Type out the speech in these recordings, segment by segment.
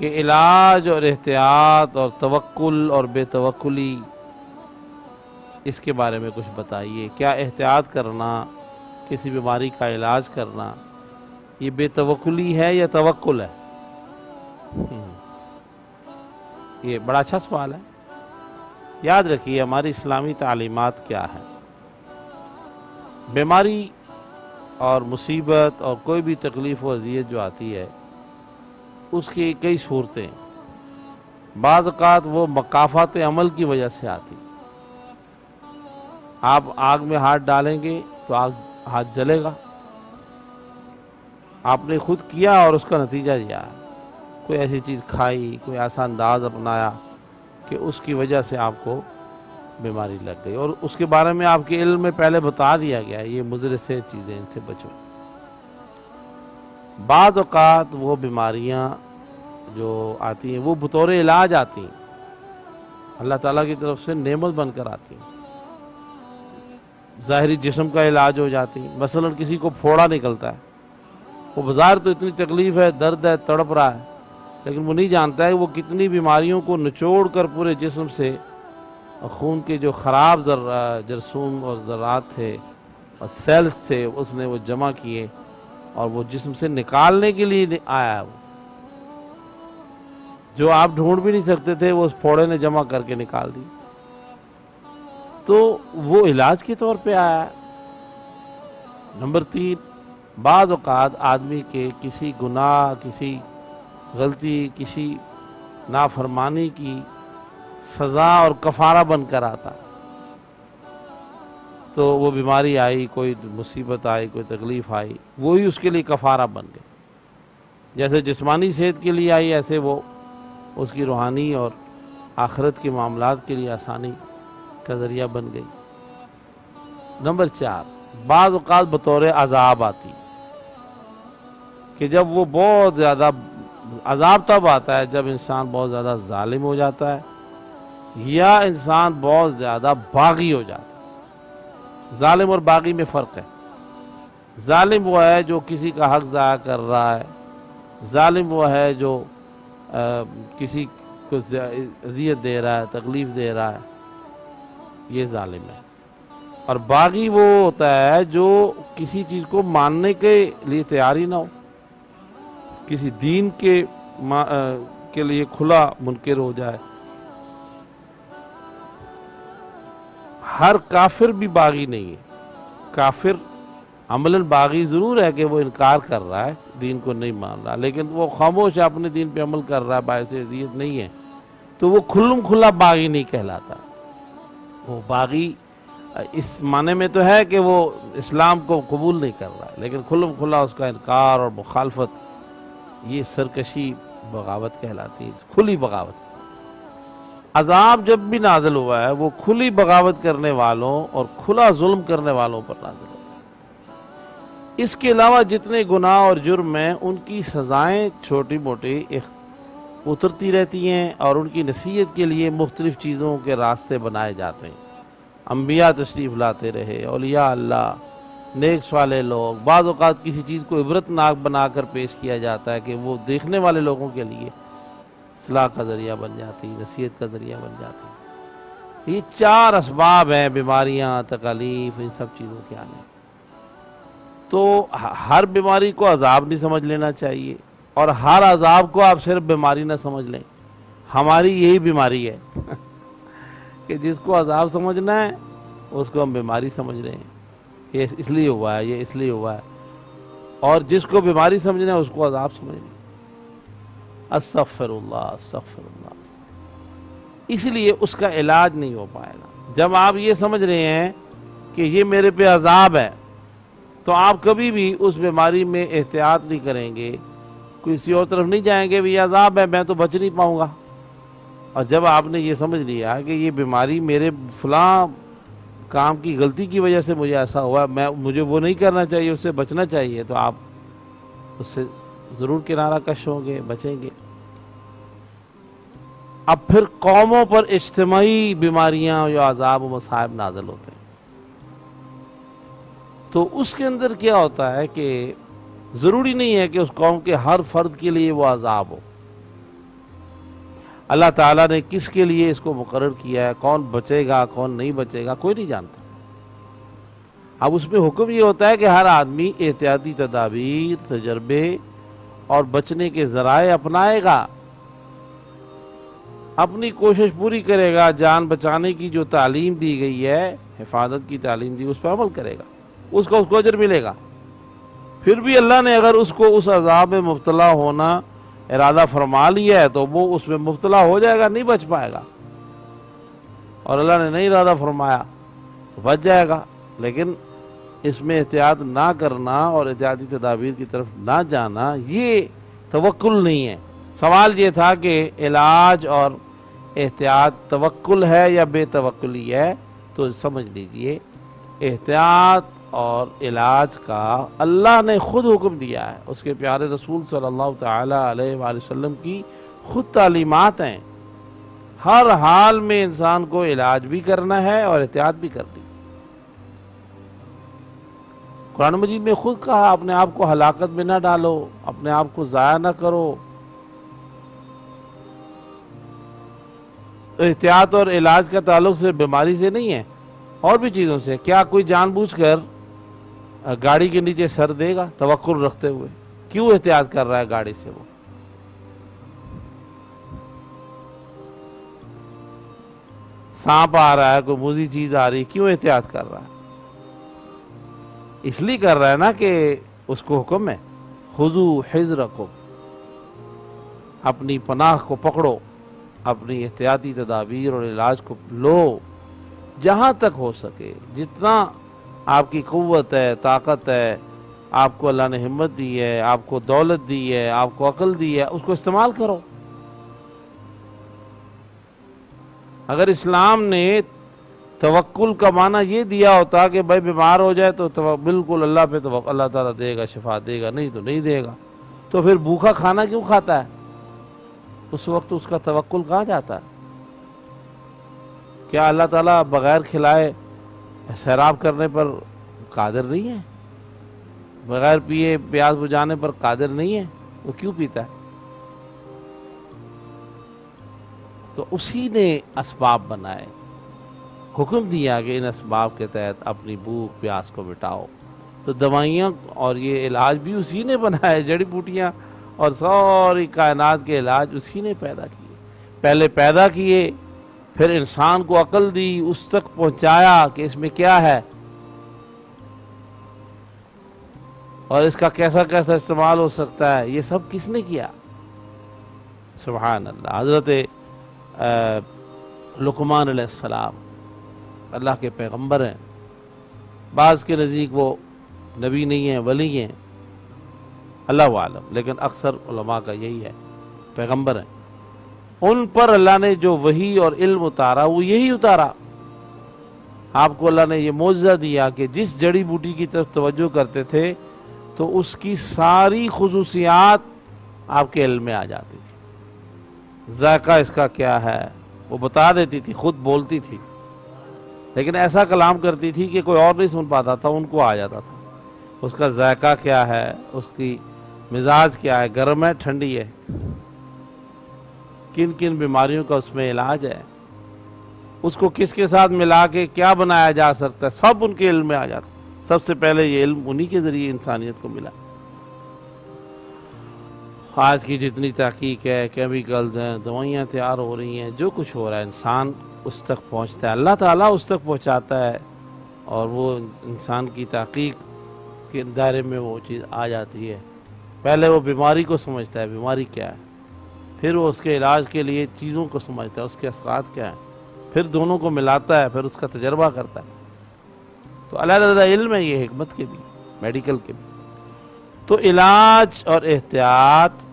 کہ علاج اور احتیاط اور توکل اور بے توکلی، اس کے بارے میں کچھ بتائیے۔ کیا احتیاط کرنا، کسی بیماری کا علاج کرنا، یہ بے توکلی ہے یا توکل ہے؟ یہ بڑا اچھا سوال ہے۔ یاد رکھیے ہماری اسلامی تعلیمات کیا ہے۔ بیماری اور مصیبت اور کوئی بھی تکلیف و اذیت جو آتی ہے، اس کی کئی صورتیں، بعض اوقات وہ مقافات عمل کی وجہ سے آتی۔ آپ آگ میں ہاتھ ڈالیں گے تو ہاتھ جلے گا، آپ نے خود کیا اور اس کا نتیجہ دیا۔ کوئی ایسی چیز کھائی، کوئی ایسا انداز اپنایا کہ اس کی وجہ سے آپ کو بیماری لگ گئی، اور اس کے بارے میں آپ کے علم میں پہلے بتا دیا گیا ہے یہ مضر سے چیزیں، ان سے بچو۔ بعض اوقات وہ بیماریاں جو آتی ہیں وہ بطور علاج آتی ہیں، اللہ تعالیٰ کی طرف سے نعمت بن کر آتی ہیں، ظاہری جسم کا علاج ہو جاتی ہیں۔ مثلا کسی کو پھوڑا نکلتا ہے، وہ بظاہر تو اتنی تکلیف ہے، درد ہے، تڑپ رہا ہے، لیکن وہ نہیں جانتا ہے کہ وہ کتنی بیماریوں کو نچوڑ کر پورے جسم سے خون کے جو خراب جرثوم اور ذرات تھے اور سیلز تھے، اس نے وہ جمع کیے اور وہ جسم سے نکالنے کے لیے آیا ہے۔ وہ جو آپ ڈھونڈ بھی نہیں سکتے تھے وہ اس پھوڑے نے جمع کر کے نکال دی، تو وہ علاج کے طور پہ آیا ہے۔ نمبر 3، بعض اوقات آدمی کے کسی گناہ، کسی غلطی، کسی نافرمانی کی سزا اور کفارہ بن کر آتا، تو وہ بیماری آئی، کوئی مصیبت آئی، کوئی تکلیف آئی، وہی اس کے لیے کفارہ بن گئی۔ جیسے جسمانی صحت کے لیے آئی، ایسے وہ اس کی روحانی اور آخرت کے معاملات کے لیے آسانی کا ذریعہ بن گئی۔ نمبر 4، بعض اوقات بطور عذاب آتی، کہ جب وہ بہت زیادہ، عذاب تب آتا ہے جب انسان بہت زیادہ ظالم ہو جاتا ہے یا انسان بہت زیادہ باغی ہو جاتا ہے۔ ظالم اور باغی میں فرق ہے۔ ظالم وہ ہے جو کسی کا حق ضائع کر رہا ہے، ظالم وہ ہے جو کسی کو اذیت دے رہا ہے، تکلیف دے رہا ہے، یہ ظالم ہے۔ اور باغی وہ ہوتا ہے جو کسی چیز کو ماننے کے لیے تیار ہی نہ ہو، کسی دین کے لیے کھلا منکر ہو جائے۔ ہر کافر بھی باغی نہیں ہے۔ کافر عملاً باغی ضرور ہے کہ وہ انکار کر رہا ہے، دین کو نہیں مان رہا، لیکن وہ خاموش ہے، اپنے دین پہ عمل کر رہا ہے، باعث اذیت نہیں ہے، تو وہ کھلم کھلا باغی نہیں کہلاتا۔ وہ باغی اس معنی میں تو ہے کہ وہ اسلام کو قبول نہیں کر رہا، لیکن کھلم کھلا اس کا انکار اور مخالفت، یہ سرکشی بغاوت کہلاتی ہے، کھلی بغاوت۔ عذاب جب بھی نازل ہوا ہے وہ کھلی بغاوت کرنے والوں اور کھلا ظلم کرنے والوں پر نازل ہوا ہے۔ اس کے علاوہ جتنے گناہ اور جرم ہیں ان کی سزائیں چھوٹی موٹی اترتی رہتی ہیں، اور ان کی نصیحت کے لیے مختلف چیزوں کے راستے بنائے جاتے ہیں۔ انبیاء تشریف لاتے رہے، اولیاء اللہ، نیک صالح لوگ، بعض اوقات کسی چیز کو عبرت ناک بنا کر پیش کیا جاتا ہے کہ وہ دیکھنے والے لوگوں کے لیے اصلاح کا ذریعہ بن جاتی، نصیحت کا ذریعہ بن جاتی۔ یہ 4 اسباب ہیں بیماریاں، تکالیف، ان سب چیزوں کے آنے۔ تو ہر بیماری کو عذاب نہیں سمجھ لینا چاہیے، اور ہر عذاب کو آپ صرف بیماری نہ سمجھ لیں۔ ہماری یہی بیماری ہے کہ جس کو عذاب سمجھنا ہے اس کو ہم بیماری سمجھ رہے ہیں، یہ اس لیے ہوا ہے، یہ اس لیے ہوا ہے، اور جس کو بیماری سمجھنا ہے اس کو عذاب سمجھنا ہے۔ استغفر اللہ، استغفر اللہ۔ اس لیے اس کا علاج نہیں ہو پائے گا۔ جب آپ یہ سمجھ رہے ہیں کہ یہ میرے پہ عذاب ہے، تو آپ کبھی بھی اس بیماری میں احتیاط نہیں کریں گے، کسی اور طرف نہیں جائیں گے، بھی یہ عذاب ہے، میں تو بچ نہیں پاؤں گا۔ اور جب آپ نے یہ سمجھ لیا کہ یہ بیماری میرے فلاں کام کی غلطی کی وجہ سے مجھے ایسا ہوا، مجھے وہ نہیں کرنا چاہیے، اس سے بچنا چاہیے، تو آپ اس سے ضرور کنارہ کش ہوں گے، بچیں گے۔ اب پھر قوموں پر اجتماعی بیماریاں یا عذاب و مصائب نازل ہوتے ہیں، تو اس کے اندر کیا ہوتا ہے کہ ضروری نہیں ہے کہ اس قوم کے ہر فرد کے لیے وہ عذاب ہو۔ اللہ تعالیٰ نے کس کے لیے اس کو مقرر کیا ہے، کون بچے گا کون نہیں بچے گا، کوئی نہیں جانتا۔ اب اس میں حکم یہ ہوتا ہے کہ ہر آدمی احتیاطی تدابیر، تجربے اور بچنے کے ذرائع اپنائے گا، اپنی کوشش پوری کرے گا، جان بچانے کی جو تعلیم دی گئی ہے، حفاظت کی تعلیم دی، اس پر عمل کرے گا، اس کو اجر ملے گا۔ پھر بھی اللہ نے اگر اس کو اس عذاب میں مبتلا ہونا ارادہ فرما لیا ہے تو وہ اس میں مبتلا ہو جائے گا، نہیں بچ پائے گا، اور اللہ نے نہیں ارادہ فرمایا تو بچ جائے گا۔ لیکن اس میں احتیاط نہ کرنا اور احتیاطی تدابیر کی طرف نہ جانا یہ توکل نہیں ہے۔ سوال یہ تھا کہ علاج اور احتیاط توکل ہے یا بے توکلی ہے، تو سمجھ لیجئے احتیاط اور علاج کا اللہ نے خود حکم دیا ہے، اس کے پیارے رسول صلی اللہ تعالی علیہ وآلہ وسلم کی خود تعلیمات ہیں۔ ہر حال میں انسان کو علاج بھی کرنا ہے اور احتیاط بھی کرنی ہے۔ قرآن مجید میں خود کہا اپنے آپ کو ہلاکت میں نہ ڈالو، اپنے آپ کو ضائع نہ کرو۔ تو احتیاط اور علاج کا تعلق صرف بیماری سے نہیں ہے، اور بھی چیزوں سے۔ کیا کوئی جان بوجھ کر گاڑی کے نیچے سر دے گا توکل رکھتے ہوئے؟ کیوں احتیاط کر رہا ہے گاڑی سے؟ وہ سانپ آ رہا ہے، کوئی موذی چیز آ رہی ہے، کیوں احتیاط کر رہا ہے؟ اس لیے کر رہا ہے نا کہ اس کو حکم ہے خذوا حذرکم، اپنی پناہ کو پکڑو، اپنی احتیاطی تدابیر اور علاج کو لو، جہاں تک ہو سکے، جتنا آپ کی قوت ہے، طاقت ہے، آپ کو اللہ نے ہمت دی ہے، آپ کو دولت دی ہے، آپ کو عقل دی ہے، اس کو استعمال کرو۔ اگر اسلام نے توکل کا معنی یہ دیا ہوتا کہ بھائی بیمار ہو جائے تو بالکل اللہ پہ توکل، اللہ تعالیٰ دے گا، شفا دے گا، نہیں تو نہیں دے گا، تو پھر بھوکا کھانا کیوں کھاتا ہے؟ اس وقت اس کا توکل کہاں جاتا ہے؟ کیا اللہ تعالیٰ بغیر کھلائے سیراب کرنے پر قادر نہیں ہے؟ بغیر پیے پیاس بجھانے پر قادر نہیں ہے؟ وہ کیوں پیتا ہے؟ تو اسی نے اسباب بنائے، حکم دیا کہ ان اسباب کے تحت اپنی بھوک پیاس کو مٹاؤ۔ تو دوائیاں اور یہ علاج بھی اسی نے بنائے، جڑی بوٹیاں اور ساری کائنات کے علاج اسی نے پیدا کیے۔ پہلے پیدا کیے، پھر انسان کو عقل دی، اس تک پہنچایا کہ اس میں کیا ہے اور اس کا کیسا کیسا استعمال ہو سکتا ہے۔ یہ سب کس نے کیا؟ سبحان اللہ۔ حضرت لقمان علیہ السلام اللہ کے پیغمبر ہیں، بعض کے نزدیک وہ نبی نہیں ہیں، ولی ہیں، اللہ عالم، لیکن اکثر علماء کا یہی ہے، پیغمبر ہیں۔ ان پر اللہ نے جو وحی اور علم اتارا وہ یہی اتارا۔ آپ کو اللہ نے یہ معجزہ دیا کہ جس جڑی بوٹی کی طرف توجہ کرتے تھے تو اس کی ساری خصوصیات آپ کے علم میں آ جاتی تھی۔ ذائقہ اس کا کیا ہے وہ بتا دیتی تھی، خود بولتی تھی، لیکن ایسا کلام کرتی تھی کہ کوئی اور نہیں سن پاتا تھا، ان کو آ جاتا تھا۔ اس کا ذائقہ کیا ہے، اس کی مزاج کیا ہے، گرم ہے ٹھنڈی ہے، کن کن بیماریوں کا اس میں علاج ہے، اس کو کس کے ساتھ ملا کے کیا بنایا جا سکتا ہے، سب ان کے علم میں آ جاتا۔ سب سے پہلے یہ علم انہی کے ذریعے انسانیت کو ملا۔ آج کی جتنی تحقیق ہے، کیمیکلز ہیں، دوائیاں تیار ہو رہی ہیں، جو کچھ ہو رہا ہے انسان اس تک پہنچتا ہے، اللہ تعالیٰ اس تک پہنچاتا ہے، اور وہ انسان کی تحقیق کے دائرے میں وہ چیز آ جاتی ہے۔ پہلے وہ بیماری کو سمجھتا ہے، بیماری کیا ہے، پھر وہ اس کے علاج کے لیے چیزوں کو سمجھتا ہے، اس کے اثرات کیا ہیں، پھر دونوں کو ملاتا ہے، پھر اس کا تجربہ کرتا ہے۔ تو علیحدہ علم ہے یہ، حکمت کے بھی، میڈیکل کے بھی۔ تو علاج اور احتیاط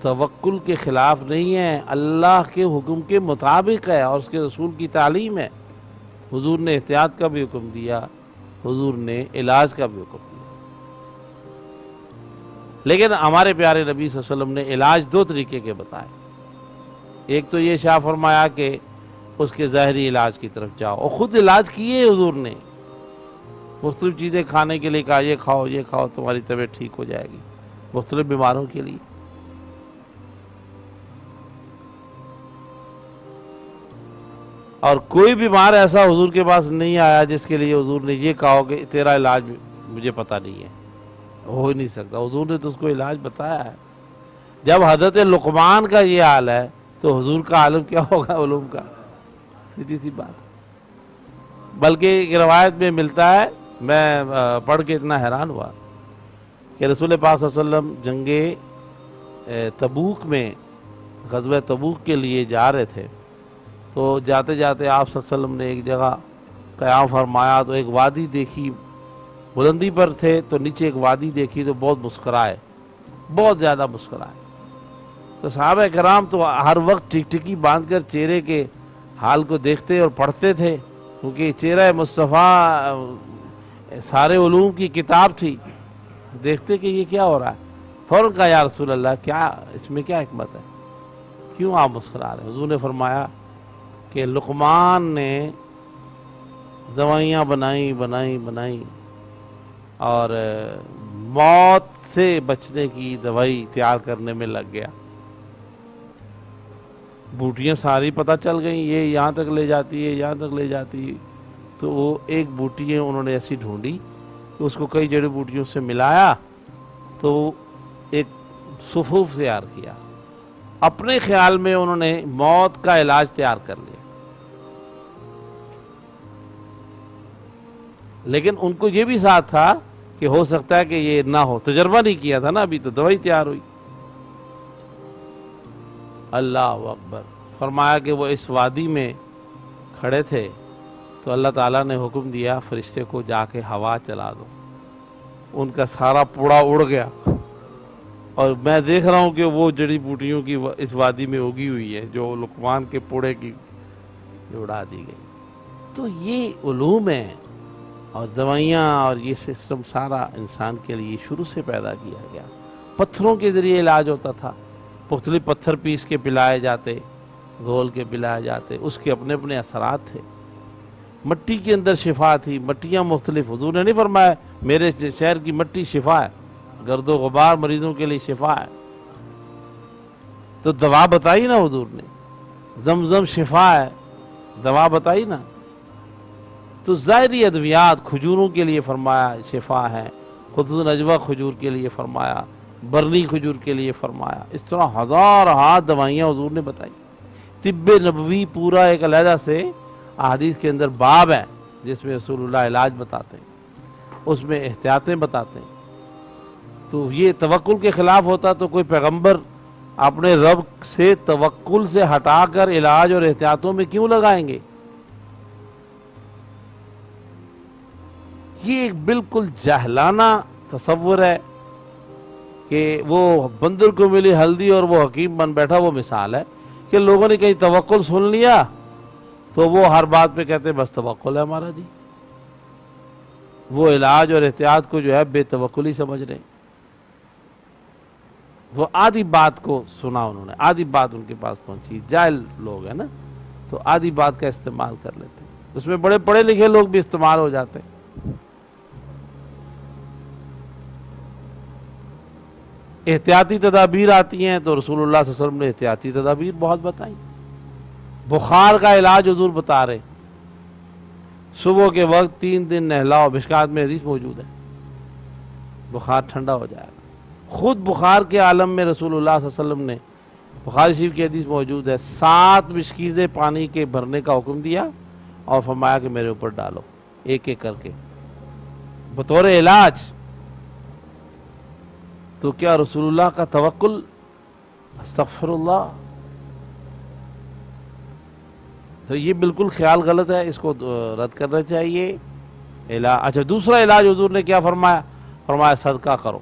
توکل کے خلاف نہیں ہے، اللہ کے حکم کے مطابق ہے اور اس کے رسول کی تعلیم ہے۔ حضور نے احتیاط کا بھی حکم دیا، حضور نے علاج کا بھی حکم دیا، لیکن ہمارے پیارے نبی صلی اللہ علیہ وسلم نے علاج دو طریقے کے بتائے۔ ایک تو یہ شاہ فرمایا کہ اس کے ظاہری علاج کی طرف جاؤ، اور خود علاج کیے حضور نے، مختلف چیزیں کھانے کے لیے کہا، یہ کھاؤ تمہاری طبیعت ٹھیک ہو جائے گی، مختلف بیماروں کے لیے۔ اور کوئی بیمار ایسا حضور کے پاس نہیں آیا جس کے لیے حضور نے یہ کہا کہ تیرا علاج مجھے پتہ نہیں ہے، ہو ہی نہیں سکتا، حضور نے تو اس کو علاج بتایا ہے۔ جب حضرت لقمان کا یہ حال ہے تو حضور کا عالم کیا ہوگا علوم کا، سیدھی سی بات۔ بلکہ ایک روایت میں ملتا ہے، میں پڑھ کے اتنا حیران ہوا کہ رسول پاک صلی اللہ علیہ وسلم جنگ تبوک میں، غزوہ تبوک کے لیے جا رہے تھے، تو جاتے جاتے آپ صلی اللہ علیہ وسلم نے ایک جگہ قیام فرمایا تو ایک وادی دیکھی، بلندی پر تھے تو نیچے ایک وادی دیکھی تو بہت مسکرائے، بہت زیادہ مسکرائے۔ تو صحابہ کرام تو ہر وقت ٹک ٹکی باندھ کر چہرے کے حال کو دیکھتے اور پڑھتے تھے، کیونکہ چہرہ مصطفیٰ سارے علوم کی کتاب تھی، دیکھتے کہ یہ کیا ہو رہا ہے۔ فوراً کہا یا رسول اللہ، کیا اس میں کیا حکمت ہے، کیوں آپ مسکرا رہے ہیں؟ حضور نے فرمایا کہ لقمان نے دوائیاں بنائیں اور موت سے بچنے کی دوائی تیار کرنے میں لگ گیا۔ بوٹیاں ساری پتہ چل گئیں، یہ یہاں تک لے جاتی ہے، یہاں تک لے جاتی ہے، تو وہ ایک بوٹی انہوں نے ایسی ڈھونڈی کہ اس کو کئی جڑی بوٹیوں سے ملایا تو ایک صفوف تیار کیا۔ اپنے خیال میں انہوں نے موت کا علاج تیار کر لیا، لیکن ان کو یہ بھی ساتھ تھا کہ ہو سکتا ہے کہ یہ نہ ہو، تجربہ نہیں کیا تھا نا، ابھی تو دوائی تیار ہوئی۔ اللہ اکبر۔ فرمایا کہ وہ اس وادی میں کھڑے تھے تو اللہ تعالیٰ نے حکم دیا فرشتے کو، جا کے ہوا چلا دو، ان کا سارا پوڑا اڑ گیا، اور میں دیکھ رہا ہوں کہ وہ جڑی بوٹیوں کی اس وادی میں اگی ہوئی ہے جو لقمان کے پوڑے کی اڑا دی گئی۔ تو یہ علوم ہیں اور دوائیاں اور یہ سسٹم سارا انسان کے لیے شروع سے پیدا کیا گیا۔ پتھروں کے ذریعے علاج ہوتا تھا، مختلف پتھر پیس کے پلائے جاتے، گھول کے پلائے جاتے، اس کے اپنے اپنے اثرات تھے۔ مٹی کے اندر شفا تھی، مٹیاں مختلف، حضور نے نہیں فرمایا میرے شہر کی مٹی شفا ہے، گرد و غبار مریضوں کے لیے شفا ہے، تو دوا بتائی نا حضور نے، زمزم شفا ہے، دوا بتائی نا۔ تو ظاہری ادویات کھجوروں کے لیے فرمایا شفا ہے، خطوط نجوہ کھجور کے لیے فرمایا، برنی کھجور کے لیے فرمایا، اس طرح ہزار ہاتھ دوائیاں حضور نے بتائی۔ طب نبوی پورا ایک علیحدہ سے احادیث کے اندر باب ہے جس میں رسول اللہ علاج بتاتے ہیں، اس میں احتیاطیں بتاتے ہیں۔ تو یہ توکل کے خلاف ہوتا تو کوئی پیغمبر اپنے رب سے توکل سے ہٹا کر علاج اور احتیاطوں میں کیوں لگائیں گے؟ یہ ایک بالکل جاہلانہ تصور ہے کہ وہ بندر کو ملی ہلدی اور وہ حکیم بن بیٹھا، وہ مثال ہے کہ لوگوں نے کہیں توکل سن لیا تو وہ ہر بات پہ کہتے ہیں بس توکل ہے ہمارا جی، وہ علاج اور احتیاط کو جو ہے بے توکلی سمجھ رہے ہیں۔ وہ آدھی بات کو سنا انہوں نے، آدھی بات ان کے پاس پہنچی، جاہل لوگ ہیں نا، تو آدھی بات کا استعمال کر لیتے ہیں، اس میں بڑے پڑھے لکھے لوگ بھی استعمال ہو جاتے ہیں۔ احتیاطی تدابیر آتی ہیں تو رسول اللہ صلی اللہ علیہ وسلم نے احتیاطی تدابیر بہت بتائیں۔ بخار کا علاج حضور بتا رہے، صبح کے وقت 3 دن نہلاؤ، مشکات میں حدیث موجود ہے، بخار ٹھنڈا ہو جائے گا۔ خود بخار کے عالم میں رسول اللہ صلی اللہ علیہ وسلم نے، بخاری شریف کی حدیث موجود ہے، 7 مشکیزیں پانی کے بھرنے کا حکم دیا اور فرمایا کہ میرے اوپر ڈالو ایک ایک کر کے بطور علاج۔ تو کیا رسول اللہ کا توکل؟ استغفر اللہ۔ تو یہ بالکل خیال غلط ہے، اس کو رد کرنا چاہیے۔ اچھا، دوسرا علاج حضور نے کیا فرمایا؟ فرمایا صدقہ کرو،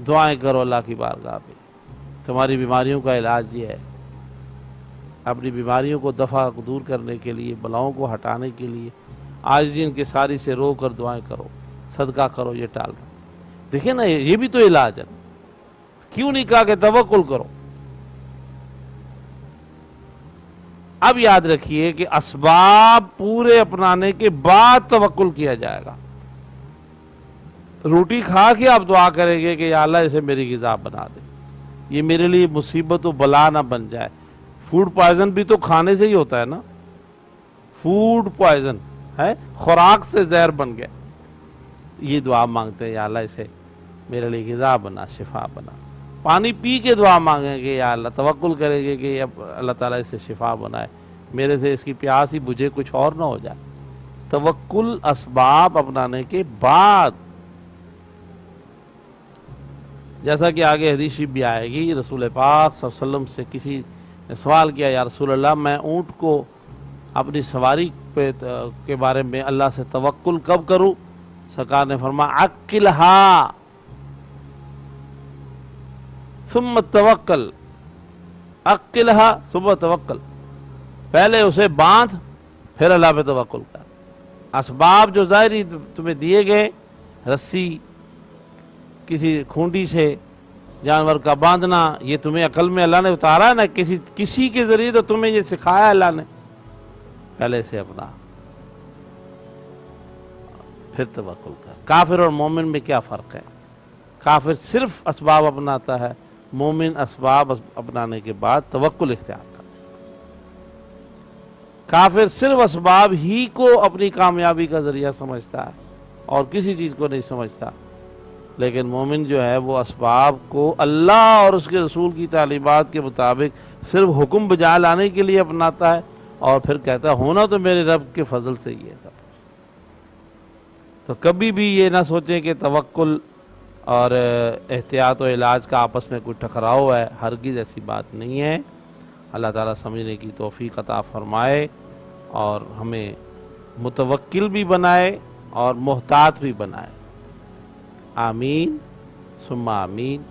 دعائیں کرو اللہ کی بارگاہ پہ، تمہاری بیماریوں کا علاج یہ ہے۔ اپنی بیماریوں کو دفع دور کرنے کے لیے، بلاؤں کو ہٹانے کے لیے عاجزی انکساری سے رو کر دعائیں کرو، صدقہ کرو، یہ ٹال دو۔ دیکھیں نا، یہ بھی تو علاج ہے، کیوں نہیں کہا کہ توکل کرو؟ اب یاد رکھیے کہ اسباب پورے اپنانے کے بعد توکل کیا جائے گا۔ روٹی کھا کے آپ دعا کریں گے کہ یا اللہ اسے میری غذا بنا دے، یہ میرے لیے مصیبت و بلا نہ بن جائے۔ فوڈ پوائزن بھی تو کھانے سے ہی ہوتا ہے نا، فوڈ پوائزن ہے، خوراک سے زہر بن گیا. یہ دعا مانگتے ہیں یا اللہ اسے میرے لیے غذا بنا، شفا بنا. پانی پی کے دعا مانگیں گے یا اللہ، توکل کریں گے کہ اللہ تعالیٰ اسے شفا بنائے، میرے سے اس کی پیاس ہی بجھے، کچھ اور نہ ہو جائے. توکل اسباب اپنانے کے بعد، جیسا کہ آگے حدیث شریف بھی آئے گی، رسول پاک صلی اللہ علیہ وسلم سے کسی نے سوال کیا، یا رسول اللہ میں اونٹ کو اپنی سواری کے بارے میں اللہ سے توکل کب کروں؟ سرکار نے فرمایا عقلھا ثم توکل، عقلھا ثم توکل، پہلے اسے باندھ پھر اللہ پہ توکل کر. اسباب جو ظاہری تمہیں دیے گئے، رسی، کسی کھونڈی سے جانور کا باندھنا، یہ تمہیں عقل میں اللہ نے اتارا ہے نا، کسی کے ذریعے تو تمہیں یہ سکھایا اللہ نے، پہلے سے اپنا پھر توکل کر. کافر اور مومن میں کیا فرق ہے؟ کافر صرف اسباب اپناتا ہے، مومن اسباب اپنانے کے بعد توکل اختیار کرتا ہے. کافر صرف اسباب ہی کو اپنی کامیابی کا ذریعہ سمجھتا ہے اور کسی چیز کو نہیں سمجھتا، لیکن مومن جو ہے وہ اسباب کو اللہ اور اس کے رسول کی تعلیمات کے مطابق صرف حکم بجا لانے کے لیے اپناتا ہے، اور پھر کہتا ہے ہونا تو میرے رب کے فضل سے ہی ہے سب. تو کبھی بھی یہ نہ سوچیں کہ توکل اور احتیاط و علاج کا آپس میں کوئی ٹکراؤ ہے، ہرگز ایسی بات نہیں ہے. اللہ تعالیٰ سمجھنے کی توفیق عطا فرمائے اور ہمیں متوکل بھی بنائے اور محتاط بھی بنائے. آمین ثم آمین.